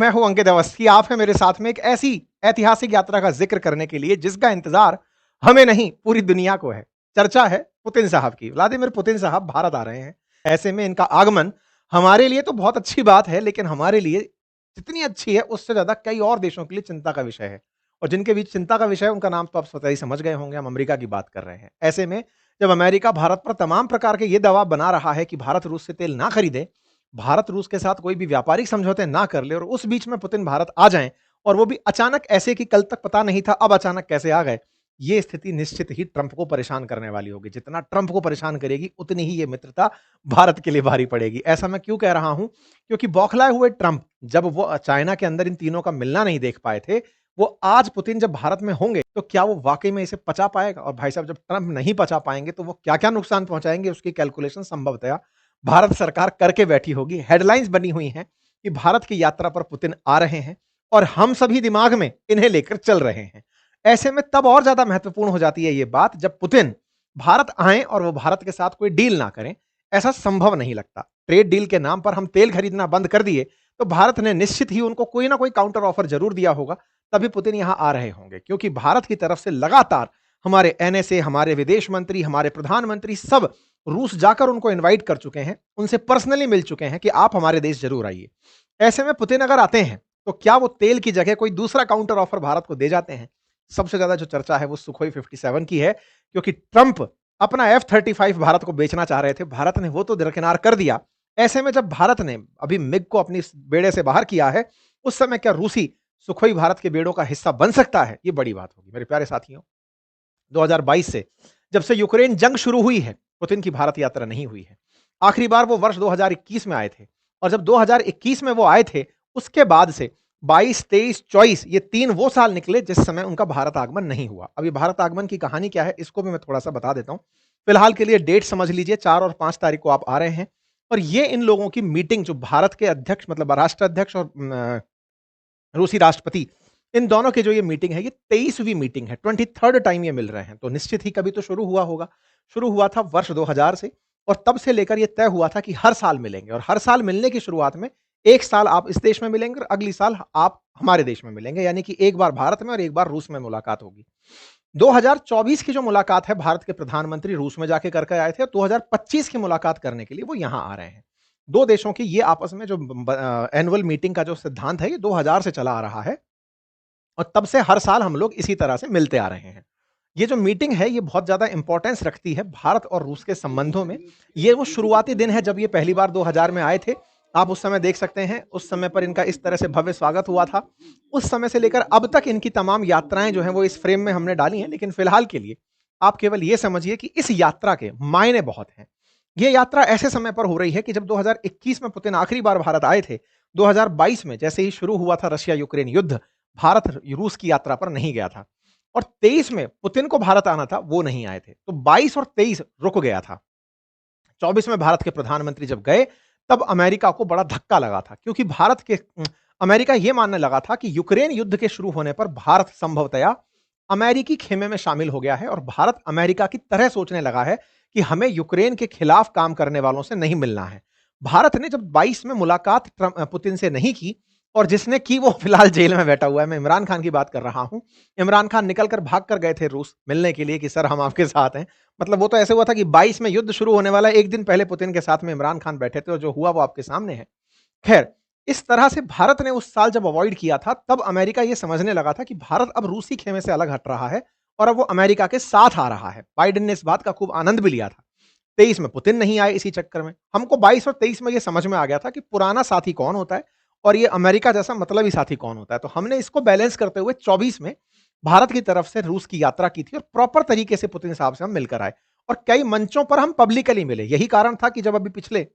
मैं हूं अंकित अवस्थी। आप हैं मेरे साथ में एक ऐसी ऐतिहासिक यात्रा का जिक्र करने के लिए जिसका इंतजार हमें नहीं पूरी दुनिया को है। चर्चा है पुतिन साहब की। व्लादिमीर पुतिन साहब भारत आ रहे हैं। ऐसे में इनका आगमन हमारे लिए तो बहुत अच्छी बात है, लेकिन हमारे लिए जितनी अच्छी है उससे ज्यादा कई और देशों के लिए चिंता का विषय है। और जिनके बीच चिंता का विषय है उनका नाम तो आप स्वतः ही समझ गए होंगे, हम अमेरिका की बात कर रहे हैं। ऐसे में जब अमेरिका भारत पर तमाम प्रकार के ये दबाव बना रहा है कि भारत रूस से तेल ना खरीदे, भारत रूस के साथ कोई भी व्यापारिक समझौते ना कर ले, और उस बीच में पुतिन भारत आ जाएं, और वो भी अचानक ऐसे कि कल तक पता नहीं था, अब अचानक कैसे आ गए, ये स्थिति निश्चित ही ट्रंप को परेशान करने वाली होगी। जितना ट्रंप को परेशान करेगी उतनी ही ये मित्रता भारत के लिए भारी पड़ेगी। ऐसा मैं क्यों कह रहा हूं? क्योंकि बौखलाए हुए ट्रंप जब वो चाइना के अंदर इन तीनों का मिलना नहीं देख पाए थे, वो आज पुतिन जब भारत में होंगे तो क्या वो वाकई में इसे पचा पाएगा? और भाई साहब, जब ट्रंप नहीं पचा पाएंगे तो वो क्या क्या नुकसान पहुंचाएंगे, उसकी कैलकुलेशन संभवतया भारत सरकार करके बैठी होगी। हेडलाइंस बनी हुई हैं कि भारत की यात्रा पर पुतिन आ रहे हैं और हम सभी दिमाग में इन्हें लेकर चल रहे हैं। ऐसे में तब और ज्यादा महत्वपूर्ण हो जाती है ये बात जब पुतिन भारत आए और वो भारत के साथ कोई डील ना करें। ऐसा संभव नहीं लगता। ट्रेड डील के नाम पर हम तेल खरीदना बंद कर दिए तो भारत ने निश्चित ही उनको कोई ना कोई काउंटर ऑफर जरूर दिया होगा, तभी पुतिन यहां आ रहे होंगे। क्योंकि भारत की तरफ से लगातार हमारे एनएसए, हमारे विदेश मंत्री, हमारे प्रधानमंत्री सब रूस जाकर उनको इनवाइट कर चुके हैं, उनसे पर्सनली मिल चुके हैं कि आप हमारे देश जरूर आइए। ऐसे में पुतिन अगर आते हैं तो क्या वो तेल की जगह कोई दूसरा काउंटर ऑफर भारत को दे जाते हैं? सबसे ज्यादा जो चर्चा है वो सुखोई 57 की है, क्योंकि ट्रंप अपना F-35 भारत को बेचना चाह रहे थे, भारत ने वो तो दरकिनार कर दिया। ऐसे में जब भारत ने अभी मिग को अपनी बेड़े से बाहर किया है, उस समय क्या रूसी सुखोई भारत के बेड़ों का हिस्सा बन सकता है? ये बड़ी बात होगी मेरे प्यारे साथियों। 2022 से जब से यूक्रेन जंग शुरू हुई है, पुतिन की भारत यात्रा नहीं हुई है। आखिरी बार वो वर्ष 2021 में आए थे, और जब 2021 में वो आए थे, उसके बाद से 22, 23, 24 ये 3 वो साल निकले जिस समय उनका भारत आगमन नहीं हुआ। अभी भारत आगमन की कहानी क्या है इसको भी मैं थोड़ा सा बता देता हूं। फिलहाल के लिए डेट समझ लीजिए, 4 और 5 तारीख को आप आ रहे हैं। और ये इन लोगों की मीटिंग जो भारत के अध्यक्ष मतलब राष्ट्राध्यक्ष और रूसी राष्ट्रपति, इन दोनों की जो ये मीटिंग है, ये 23वीं मीटिंग है, 23rd टाइम ये मिल रहे हैं। तो निश्चित ही कभी तो शुरू हुआ होगा। शुरू हुआ था वर्ष 2000 से, और तब से लेकर ये तय हुआ था कि हर साल मिलेंगे, और हर साल मिलने की शुरुआत में एक साल आप इस देश में मिलेंगे और अगली साल आप हमारे देश में मिलेंगे, यानी कि एक बार भारत में और एक बार रूस में मुलाकात होगी। 2024 की जो मुलाकात है, भारत के प्रधानमंत्री रूस में जाके करके आए थे, 2025 की मुलाकात करने के लिए वो यहां आ रहे हैं। दो देशों की ये आपस में जो एनुअल मीटिंग का जो सिद्धांत है, ये 2000 से चला आ रहा है, और तब से हर साल हम लोग इसी तरह से मिलते आ रहे हैं। ये जो मीटिंग है, ये बहुत ज़्यादा इंपॉर्टेंस रखती है भारत और रूस के संबंधों में। ये वो शुरुआती दिन है जब ये पहली बार 2000 में आए थे। आप उस समय देख सकते हैं, उस समय पर इनका इस तरह से भव्य स्वागत हुआ था। उस समय से लेकर अब तक इनकी तमाम यात्राएं जो हैं वो इस फ्रेम में हमने डाली हैं, लेकिन फिलहाल के लिए आप केवल ये समझिए कि इस यात्रा के मायने बहुत हैं। ये यात्रा ऐसे समय पर हो रही है कि जब 2021 में पुतिन आखिरी बार भारत आए थे, 2022 में जैसे ही शुरू हुआ था रशिया यूक्रेन युद्ध, भारत रूस की यात्रा पर नहीं गया था, और 23 में पुतिन को भारत आना था, वो नहीं आए थे, तो 22 और 23 रुक गया था। 24 में भारत के प्रधानमंत्री जब गए, तब अमेरिका को बड़ा धक्का लगा था, क्योंकि अमेरिका यह मानने लगा था कि यूक्रेन युद्ध के शुरू होने पर भारत संभवतया अमेरिकी खेमे में शामिल हो गया है, और भारत अमेरिका की तरह सोचने लगा है कि हमें यूक्रेन के खिलाफ काम करने वालों से नहीं मिलना है। भारत ने जब 22 में मुलाकात पुतिन से नहीं की, और जिसने की वो फिलहाल जेल में बैठा हुआ है, मैं इमरान खान की बात कर रहा हूं। इमरान खान निकलकर भाग कर गए थे रूस मिलने के लिए कि सर हम आपके साथ हैं। मतलब वो तो ऐसे हुआ था कि 22 में युद्ध शुरू होने वाला है, एक दिन पहले पुतिन के साथ में इमरान खान बैठे थे, और जो हुआ वो आपके सामने है। खैर, इस तरह से भारत ने उस साल जब अवॉइड किया था, तब अमेरिका ये समझने लगा था कि भारत अब रूसी खेमे से अलग हट रहा है, और अब वो अमेरिका के साथ आ रहा है। बाइडेन ने इस बात का खूब आनंद भी लिया था। 23 में पुतिन नहीं आए, इसी चक्कर में हमको 22 और 23 में ये समझ में आ गया था कि पुराना साथी कौन होता है और ये अमेरिका जैसा मतलबी साथी कौन होता है। तो हमने इसको बैलेंस करते हुए 24 में भारत की तरफ से रूस की यात्रा की थी, और प्रॉपर तरीके से पुतिन साहब से हम मिलकर आए, और कई मंचों पर हम पब्लिकली मिले। यही कारण था कि जब अभी पिछले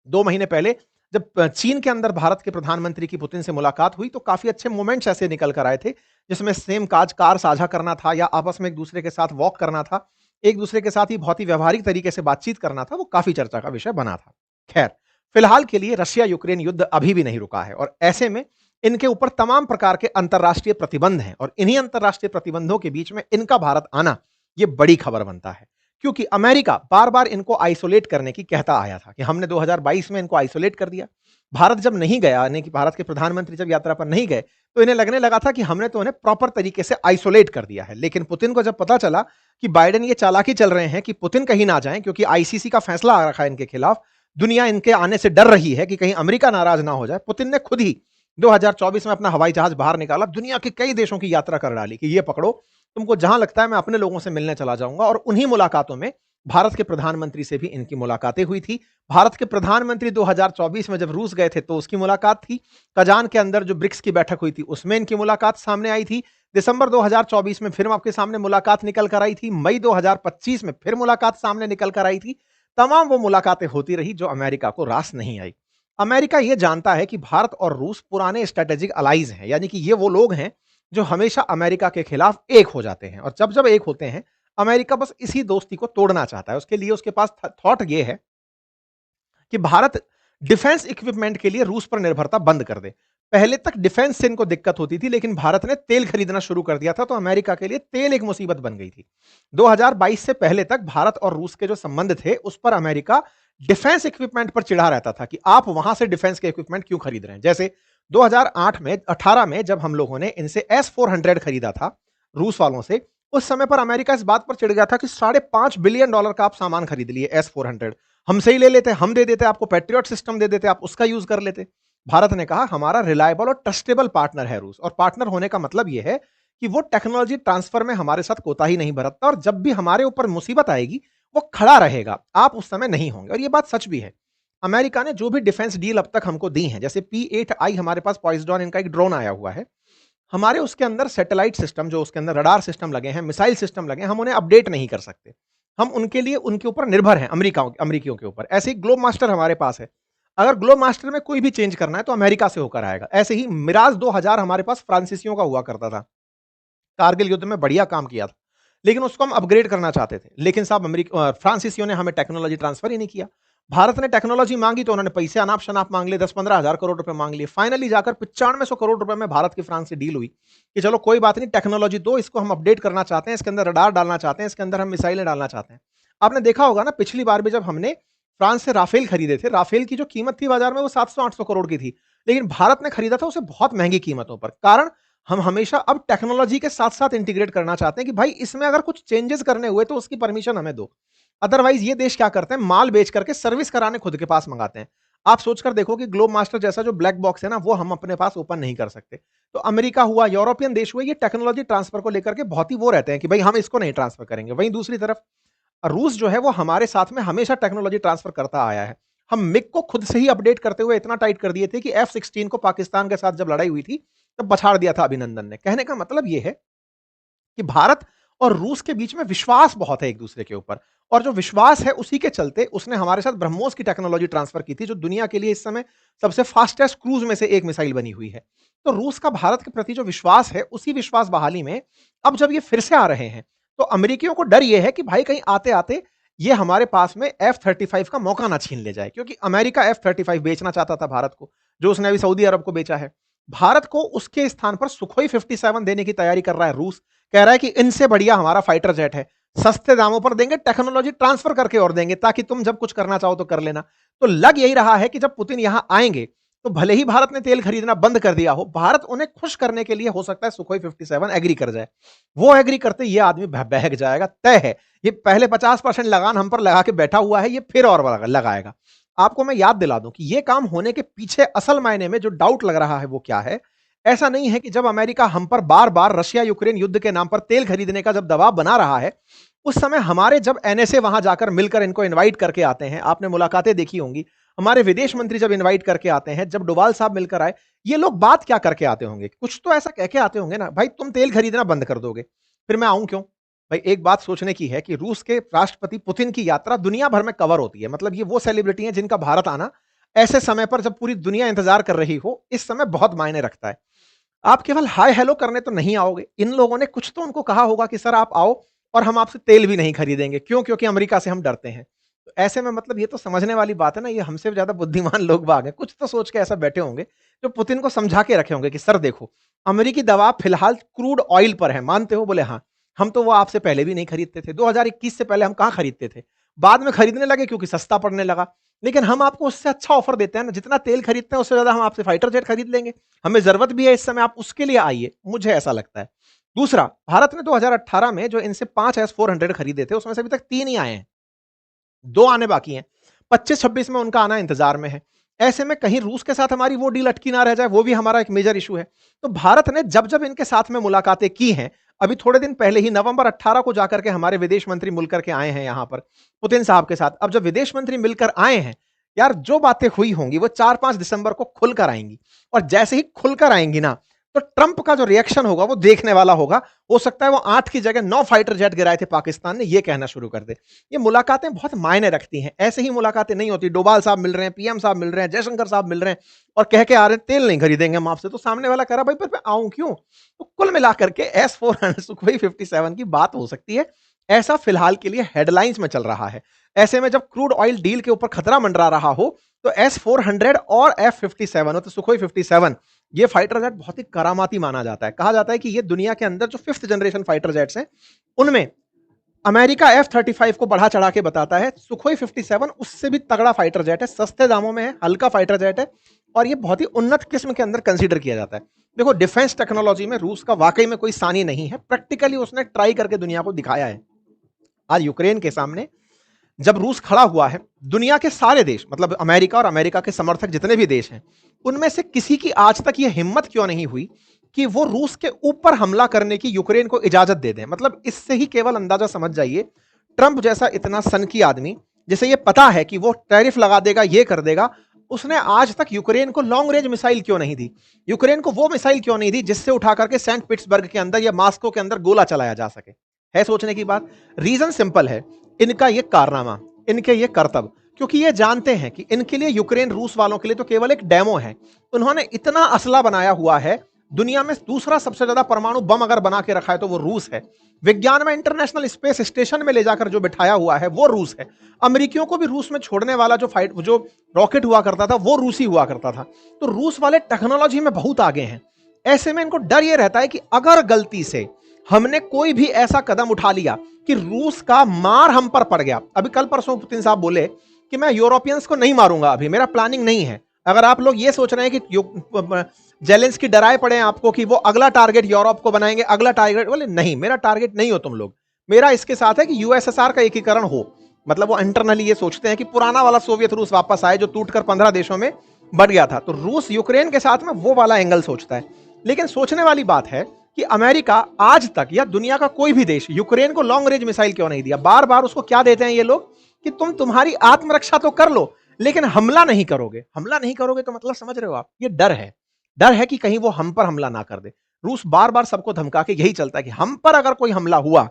2 महीने पहले जब चीन के अंदर भारत के प्रधानमंत्री की पुतिन से मुलाकात हुई, तो काफी अच्छे मोमेंट्स ऐसे निकल कर आए थे, जिसमें सेम कार साझा करना था, या आपस में एक दूसरे के साथ वॉक करना था, एक दूसरे के साथ ही बहुत ही व्यवहारिक तरीके से बातचीत करना था। वो काफी चर्चा का विषय बना था। खैर, फिलहाल के लिए रशिया यूक्रेन युद्ध अभी भी नहीं रुका है, और ऐसे में इनके ऊपर तमाम प्रकार के अंतरराष्ट्रीय प्रतिबंध हैं, और इन्हीं अंतरराष्ट्रीय प्रतिबंधों के बीच में इनका भारत आना ये बड़ी खबर बनता है। क्योंकि अमेरिका बार बार इनको आइसोलेट करने की कहता आया था कि हमने 2022 में इनको आइसोलेट कर दिया, भारत जब नहीं गया, यानी कि भारत के प्रधानमंत्री जब यात्रा पर नहीं गए, तो इन्हें लगने लगा था कि हमने तो उन्हें प्रॉपर तरीके से आइसोलेट कर दिया है। लेकिन पुतिन को जब पता चला कि बाइडेन ये चालाकी चल रहे हैं कि पुतिन कहीं ना जाएं, क्योंकि आईसीसी का फैसला आ रखा है इनके खिलाफ, दुनिया इनके आने से डर रही है कि कहीं अमेरिका नाराज ना हो जाए, पुतिन ने खुद ही 2024 में अपना हवाई जहाज बाहर निकाला, दुनिया के कई देशों की यात्रा कर डाली कि ये पकड़ो, तुमको जहां लगता है मैं अपने लोगों से मिलने चला जाऊंगा। और उन्हीं मुलाकातों में भारत के प्रधानमंत्री से भी इनकी मुलाकातें हुई थी। भारत के प्रधानमंत्री 2024 में जब रूस गए थे तो उसकी मुलाकात थी। कजान के अंदर जो ब्रिक्स की बैठक हुई थी उसमें इनकी मुलाकात सामने आई थी। दिसंबर 2024 में फिर आपके सामने मुलाकात निकल कर आई थी। मई 2025 में फिर मुलाकात सामने निकल कर आई थी। तमाम वो मुलाकातें होती रही जो अमेरिका को रास नहीं आई। अमेरिका ये जानता है कि भारत और रूस पुराने स्ट्रेटेजिक अलाइज हैं, यानी कि ये वो लोग हैं जो हमेशा अमेरिका के खिलाफ एक हो जाते हैं। और जब जब एक होते हैं, अमेरिका बस इसी दोस्ती को तोड़ना चाहता है। उसके लिए उसके पास थॉट ये है कि भारत डिफेंस इक्विपमेंट के लिए रूस पर निर्भरता बंद कर दे। पहले तक डिफेंस से इनको दिक्कत होती थी, लेकिन भारत ने तेल खरीदना शुरू कर दिया था, तो अमेरिका के लिए तेल एक मुसीबत बन गई थी। 2022 से पहले तक भारत और रूस के जो संबंध थे उस पर अमेरिका डिफेंस इक्विपमेंट पर चिढ़ा रहता था कि आप वहां से डिफेंस के इक्विपमेंट क्यों खरीद रहे हैं। जैसे 2008 में 18 में जब हम लोगों ने इनसे S-400 खरीदा था रूस वालों से, उस समय पर अमेरिका इस बात पर चिढ़ गया था कि $5.5 बिलियन का आप सामान खरीद लिए S-400, हमसे ही ले लेते, हम दे देते आपको, पैट्रियट सिस्टम दे देते, आप उसका यूज कर लेते। भारत ने कहा हमारा रिलायबल और ट्रस्टेबल पार्टनर है रूस, और पार्टनर होने का मतलब यह है कि वो टेक्नोलॉजी ट्रांसफर में हमारे साथ कोताही नहीं बरतता, और जब भी हमारे ऊपर मुसीबत आएगी वो खड़ा रहेगा, आप उस समय नहीं होंगे। और ये बात सच भी है। अमेरिका ने जो भी डिफेंस डील अब तक हमको दी है, जैसे P-8I हमारे पास पॉइजन इनका एक ड्रोन आया हुआ है, हमारे उसके अंदर सैटेलाइट सिस्टम, जो उसके अंदर रडार सिस्टम लगे हैं, मिसाइल सिस्टम लगे हैं, हम उन्हें अपडेट नहीं कर सकते। हम उनके लिए उनके ऊपर निर्भर हैं, अमेरिकियों के ऊपर। ऐसे ही ग्लोब मास्टर हमारे पास है, अगर ग्लोब मास्टर में कोई भी चेंज करना है तो अमेरिका से होकर आएगा। ऐसे ही मिराज 2000 हमारे पास फ्रांसीसियों का हुआ करता था, कारगिल युद्ध में बढ़िया काम किया था, लेकिन उसको हम अपग्रेड करना चाहते थे, लेकिन साहब फ्रांसीसियों ने हमें टेक्नोलॉजी ट्रांसफर ही नहीं किया। भारत ने टेक्नोलॉजी मांगी तो उन्होंने पैसे अनाप शनाप मांग लिए, 10-15 हजार करोड़ रुपए मांग लिए। फाइनली जाकर 9500 करोड़ रुपए में भारत की फ्रांस से डील हुई कि चलो कोई बात नहीं, टेक्नोलॉजी दो, इसको हम अपडेट करना चाहते हैं, इसके अंदर रडार डालना चाहते हैं, इसके अंदर हम मिसाइलें डालना चाहते हैं। आपने देखा होगा ना, पिछली बार भी जब हमने फ्रांस से राफेल खरीदे थे, राफेल की जो कीमत थी बाजार में वो 700-800 करोड़ की थी, लेकिन भारत ने खरीदा था उसे बहुत महंगी कीमतों पर। कारण हम हमेशा अब टेक्नोलॉजी के साथ साथ इंटीग्रेट करना चाहते हैं कि भाई इसमें अगर कुछ चेंजेस करने हुए तो उसकी परमिशन हमें दो। अदरवाइज ये देश क्या करते हैं, माल बेच करके सर्विस कराने खुद के पास मंगाते हैं। आप सोचकर देखो कि ग्लोब मास्टर जैसा जो ब्लैक बॉक्स है ना, वो हम अपने पास ओपन नहीं कर सकते। तो अमेरिका हुआ, यूरोपियन देश हुए, ये टेक्नोलॉजी ट्रांसफर को लेकर के बहुत ही वो रहते हैं कि भाई हम इसको नहीं ट्रांसफर करेंगे। वहीं दूसरी तरफ रूस जो है वो हमारे साथ में हमेशा टेक्नोलॉजी ट्रांसफर करता आया है। हम मिग को खुद से ही अपडेट करते हुए इतना टाइट कर दिए थे कि F-16 को पाकिस्तान के साथ जब लड़ाई हुई थी तब पछाड़ दिया था अभिनंदन ने। कहने का मतलब यह है कि भारत और रूस के बीच में विश्वास बहुत है एक दूसरे के ऊपर, और जो विश्वास है उसी के चलते उसने हमारे साथ ब्रह्मोस की टेक्नोलॉजी ट्रांसफर की थी, जो दुनिया के लिए इस समय सबसे फास्टेस्ट क्रूज में से एक मिसाइल बनी हुई है। तो रूस का भारत के प्रति जो विश्वास है, उसी विश्वास बहाली में अब जब ये फिर से आ रहे हैं तो अमेरिकियों को डर ये है कि भाई कहीं आते आते ये हमारे पास में F-35 का मौका ना छीन ले जाए, क्योंकि अमेरिका F-35 बेचना चाहता था भारत को, जो उसने अभी सऊदी अरब को बेचा है। भारत को उसके स्थान पर सुखोई 57 देने की तैयारी कर रहा है रूस, कह रहा है कि इनसे बढ़िया हमारा फाइटर जेट है, सस्ते दामों पर देंगे, टेक्नोलॉजी ट्रांसफर करके और देंगे, ताकि तुम जब कुछ करना चाहो तो कर लेना। तो लग यही रहा है कि जब पुतिन यहां आएंगे तो भले ही भारत ने तेल खरीदना बंद कर दिया हो, भारत उन्हें खुश करने के लिए हो सकता है सुखोई 57 एग्री कर जाए। वो एग्री करते ये आदमी बहक जाएगा, तय है। ये पहले 50% लगान हम पर लगा के बैठा हुआ है, ये फिर और लगाएगा। आपको मैं याद दिला दूं कि ये काम होने के पीछे असल मायने में जो डाउट लग रहा है वो क्या है। ऐसा नहीं है कि जब अमेरिका हम पर बार बार रशिया यूक्रेन युद्ध के नाम पर तेल खरीदने का जब दबाव बना रहा है, उस समय हमारे जब एनएसए वहां जाकर मिलकर इनको इनवाइट करके आते हैं, आपने मुलाकातें देखी होंगी, हमारे विदेश मंत्री जब इनवाइट करके आते हैं, जब डोवाल साहब मिलकर आए, ये लोग बात क्या करके आते होंगे, कुछ तो ऐसा कह के आते होंगे ना, भाई तुम तेल खरीदना बंद कर दोगे फिर मैं आऊं क्यों। भाई एक बात सोचने की है कि रूस के राष्ट्रपति पुतिन की यात्रा दुनिया भर में कवर होती है, मतलब ये वो सेलिब्रिटी है जिनका भारत आना ऐसे समय पर जब पूरी दुनिया इंतजार कर रही हो, इस समय बहुत मायने रखता है। आप केवल हाय हेलो करने तो नहीं आओगे, इन लोगों ने कुछ तो उनको कहा होगा कि सर आप आओ और हम आपसे तेल भी नहीं खरीदेंगे, क्यों, क्योंकि अमेरिका से हम डरते हैं। तो ऐसे में मतलब ये तो समझने वाली बात है ना, ये हमसे ज्यादा बुद्धिमान लोग बाग हैं, कुछ तो सोच के ऐसा बैठे होंगे जो पुतिन को समझा के रखे होंगे कि सर देखो अमेरिकी दबाव फिलहाल क्रूड ऑयल पर है, मानते हो, बोले हाँ, हम तो वो आपसे पहले भी नहीं खरीदते थे, 2021 से पहले हम कहां खरीदते थे, बाद में खरीदने लगे क्योंकि सस्ता पड़ने लगा। लेकिन हम आपको उससे अच्छा ऑफर देते हैं ना, जितना तेल खरीदते हैं उससे ज्यादा हम आपसे फाइटर जेट खरीद लेंगे, हमें जरूरत भी है इस समय, आप उसके लिए आइए, मुझे ऐसा लगता है। दूसरा, भारत ने 2018 में जो इनसे 5 S-400 खरीदे थे उसमें से अभी तक 3 ही आए हैं, 2 आने बाकी हैं, 25-26 में उनका आना इंतजार में है। ऐसे में कहीं रूस के साथ हमारी वो डील अटकी ना रह जाए, वो भी हमारा एक मेजर इशू है। तो भारत ने जब जब इनके साथ में मुलाकातें की हैं, अभी थोड़े दिन पहले ही नवंबर 18 को जाकर के हमारे विदेश मंत्री मिल करके आए हैं यहां पर पुतिन साहब के साथ। अब जब विदेश मंत्री मिलकर आए हैं, यार जो बातें हुई होंगी वो 4-5 दिसंबर को खुलकर आएंगी, और जैसे ही खुलकर आएंगी ना, तो ट्रंप का जो रिएक्शन होगा वो देखने वाला होगा। हो सकता है वो 8 की जगह 9 फाइटर जेट गिराए थे पाकिस्तान ने, ये कहना शुरू कर दे। ये मुलाकातें बहुत मायने रखती हैं, ऐसे ही मुलाकातें नहीं होती। डोभाल साहब मिल रहे हैं, पीएम साहब मिल रहे हैं, जयशंकर साहब मिल रहे हैं और कह के आ रहे हैं तेल नहीं खरीदेंगे हम आपसे, तो सामने वाला कह रहा भाई पर मैं आऊं क्यों? तो कुल मिलाकर के S-400 सुखोई 57 की बात हो सकती है, ऐसा फिलहाल के लिए हेडलाइंस में चल रहा है। ऐसे में जब क्रूड ऑयल डील के ऊपर खतरा मंडरा रहा हो, तो S-400 और F-57 तो सुखोई 57, ये फाइटर जेट बहुत ही करामाती माना जाता है। कहा जाता है कि ये दुनिया के अंदर जो 5th जनरेशन फाइटर जेट्स हैं, उनमें अमेरिका F-35 को बढ़ा चढ़ा के बताता है, सुखोई 57 उससे भी तगड़ा फाइटर जेट है, सस्ते दामों में है, हल्का फाइटर जेट है, और ये बहुत ही उन्नत किस्म के अंदर कंसीडर किया जाता है। देखो, डिफेंस टेक्नोलॉजी में रूस का वाकई में कोई सानी नहीं है, प्रैक्टिकली उसने ट्राई करके दुनिया को दिखाया है। आज यूक्रेन के सामने जब रूस खड़ा हुआ है, दुनिया के सारे देश, मतलब अमेरिका और अमेरिका के समर्थक जितने भी देश हैं, उनमें से किसी की आज तक यह हिम्मत क्यों नहीं हुई कि वो रूस के ऊपर हमला करने की यूक्रेन को इजाजत दे दें। मतलब इससे ही केवल अंदाजा समझ जाइए, ट्रंप जैसा इतना सनकी आदमी, जिसे ये पता है कि वो टैरिफ लगा देगा, ये कर देगा, उसने आज तक यूक्रेन को लॉन्ग रेंज मिसाइल क्यों नहीं दी? यूक्रेन को वो मिसाइल क्यों नहीं दी जिससे उठा करके सेंट पीटर्सबर्ग के अंदर या मॉस्को के अंदर गोला चलाया जा सके? है सोचने की बात। रीजन सिंपल है, इनका ये कारनामा, इनके ये करतब, क्योंकि ये जानते हैं कि इनके लिए यूक्रेन रूस वालों के लिए तो केवल एक डेमो है। उन्होंने इतना असला बनाया हुआ है, दुनिया में दूसरा सबसे ज्यादा परमाणु बम अगर बना के रखा है तो वो रूस है। विज्ञान में इंटरनेशनल स्पेस स्टेशन में ले जाकर जो बिठाया हुआ है वो रूस है। अमेरिकियों को भी रूस में छोड़ने वाला जो रॉकेट हुआ करता था वो रूसी हुआ करता था। तो रूस वाले टेक्नोलॉजी में बहुत आगे हैं। ऐसे में इनको डर ये रहता है कि अगर गलती से हमने कोई भी ऐसा कदम उठा लिया कि रूस का मार हम पर पड़ गया। अभी कल परसों पुतिन साहब बोले कि मैं यूरोपियंस को नहीं मारूंगा, अभी मेरा प्लानिंग नहीं है। अगर आप लोग ये सोच रहे हैं कि जेलेंस्की डराए पड़े हैं आपको कि वो अगला टारगेट यूरोप को बनाएंगे, अगला टारगेट, बोले नहीं, मेरा टारगेट नहीं हो तुम लोग। मेरा इसके साथ है कि यूएसएसआर का एकीकरण हो। मतलब वो इंटरनली ये सोचते हैं कि पुराना वाला सोवियत रूस वापस आए जो टूटकर 15 देशों में बढ़ गया था। तो रूस यूक्रेन के साथ में वो वाला एंगल सोचता है। लेकिन सोचने वाली बात है कि अमेरिका आज तक या दुनिया का कोई भी देश यूक्रेन को लॉन्ग रेंज मिसाइल क्यों नहीं दिया? बार बार उसको क्या देते हैं ये लोग कि तुम्हारी आत्मरक्षा तो कर लो, लेकिन हमला नहीं करोगे। हमला नहीं करोगे तो मतलब समझ रहे हो आप, ये डर है। डर है कि कहीं वो हम पर हमला ना कर दे। रूस बार बार सबको धमका के यही चलता है कि हम पर अगर कोई हमला हुआ,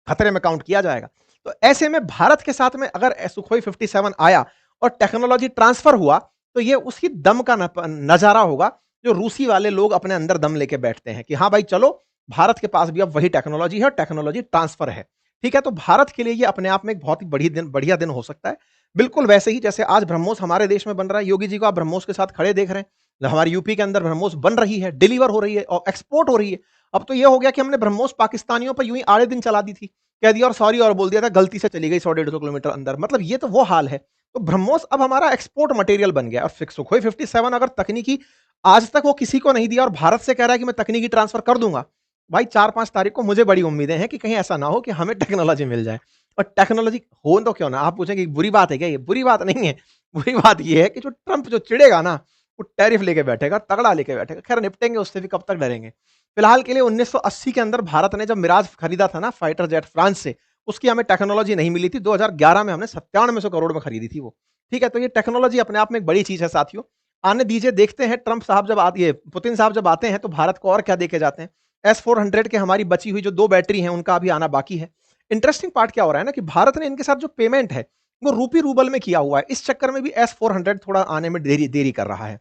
खतरे में काउंट किया जाएगा। तो ऐसे में भारत के साथ में अगर सुखोई 57 आया और टेक्नोलॉजी ट्रांसफर हुआ, तो ये उसी दम का नजारा होगा जो रूसी वाले लोग अपने अंदर दम लेके बैठते हैं कि हाँ भाई चलो, भारत के पास भी अब वही टेक्नोलॉजी है, टेक्नोलॉजी ट्रांसफर है। ठीक है, तो भारत के लिए ये अपने आप में एक बहुत ही बढ़िया दिन हो सकता है। बिल्कुल वैसे ही जैसे आज ब्रह्मोस हमारे देश में बन रहा है। योगी जी को आप ब्रह्मोस के साथ खड़े देख रहे हैं, हमारे यूपी के अंदर ब्रह्मोस बन रही है, डिलीवर हो रही है और एक्सपोर्ट हो रही है। अब तो ये हो गया कि हमने ब्रह्मोस पाकिस्तानियों पर यूं ही आड़े दिन चला दी थी, कह दिया और सॉरी और बोल दिया था, गलती से चली गई 100-150 किलोमीटर अंदर। मतलब ये तो वो हाल है। तो ब्रह्मोस अब हमारा एक्सपोर्ट मटेरियल बन गया। और सुखोई 57 अगर तकनीकी आज तक वो किसी को नहीं दिया और भारत से कह रहा है कि मैं तकनीकी ट्रांसफर कर दूंगा, भाई 4-5 तारीख को मुझे बड़ी उम्मीदें हैं कि कहीं ऐसा ना हो कि हमें टेक्नोलॉजी मिल जाए। और टेक्नोलॉजी हो तो क्यों ना, आप पूछेंगे बुरी बात है क्या? ये बुरी बात नहीं है। बुरी बात ये है कि जो ट्रंप जो चिढ़ेगा ना, वो टैरिफ लेके बैठेगा, तगड़ा लेके बैठेगा। खैर निपटेंगे उससे भी, कब तक डरेंगे। फिलहाल के लिए 1980 के अंदर भारत ने जब मिराज खरीदा था ना फाइटर जेट फ्रांस से, उसकी हमें टेक्नोलॉजी नहीं मिली थी। 2011 में हमने 9700 करोड़ में खरीदी थी वो। ठीक है, तो ये टेक्नोलॉजी अपने आप में एक बड़ी चीज है साथियों। आने दीजिए, देखते हैं ट्रंप साहब जब ये पुतिन साहब जब आते हैं तो भारत को और क्या देके जाते हैं। S-400 के हमारी बची हुई जो 2 बैटरी हैं उनका अभी आना बाकी है। इंटरेस्टिंग पार्ट क्या हो रहा है ना कि भारत ने इनके साथ जो पेमेंट है वो रूपी रूबल में किया हुआ है। इस चक्कर में भी S-400 थोड़ा आने में देरी कर रहा है।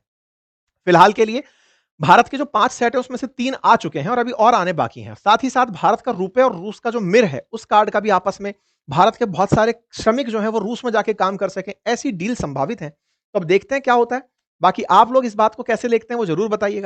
फिलहाल के लिए भारत के जो 5 सेट है उसमें से 3 आ चुके हैं और अभी और आने बाकी हैं। साथ ही साथ भारत का रुपए और रूस का जो मिर है उस कार्ड का भी आपस में भारत के बहुत सारे श्रमिक जो हैं वो रूस में जाके काम कर सकें, ऐसी डील संभावित है। तो अब देखते हैं क्या होता है। बाकी आप लोग इस बात को कैसे देखते हैं वो जरूर बताइएगा।